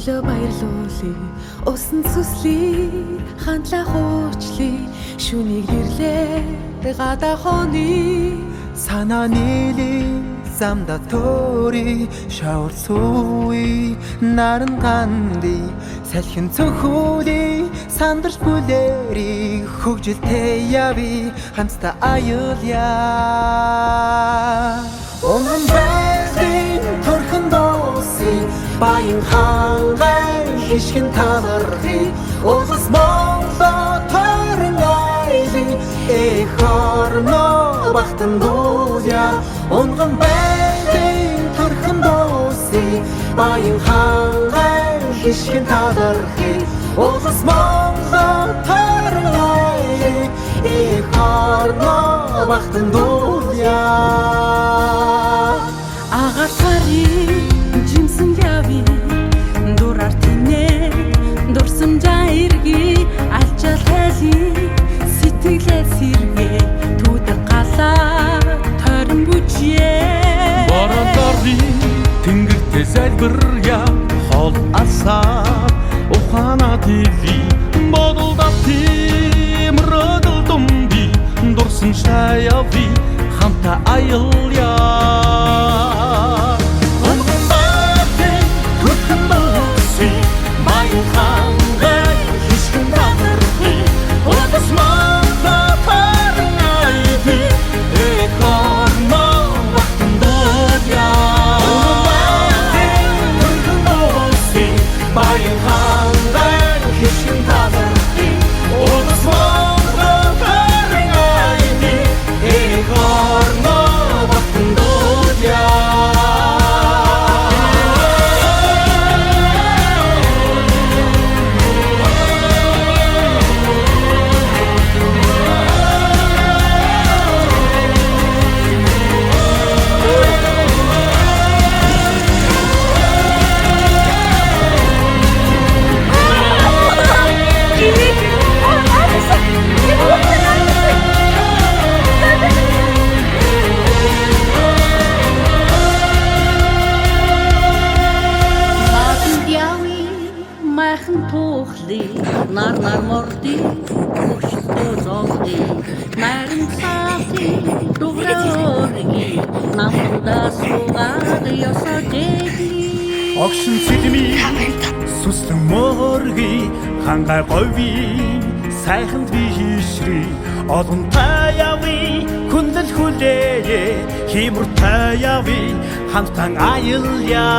өглөө баярлуулъя усан сүслий хандлах уучлий шүнийг ирлээ гадаа хоны санаа нийлий замда тори шавар сууи наран ганди салхин цохолий сандарч бүлэри хөгжилтэй яви хамтдаа аюулъя Онгон байрын төрхөн дууси баян хангай хишгэн талархи улс Монголоо тойрон айли эх орно бахтан дуулъя Онгон байрын төрхөн дууси баян хангай хишгэн талархи улс Монголоо тойрон айли эх орно бахтан дуулъя Агасари жимсэн яви дурар тинэ дурсамжаа ирги алчаал хайли сэтгэлээ сэргээ түүдэг галаа тойрон бүжээ Бородорны тэнгэртэй залбиря хол асаа ухаана тиви бодолдот тиймрөдөл думби дурсан шаяви хамта аялья Нар морди хөштэй золди нарийн цаати дуграарги намда сугаад ёсодэги Огшин сэлми сүслэн морги хангай гови сайханд би хишри олон таяви хүндэл хүлээ химүр таяви хамтан аялья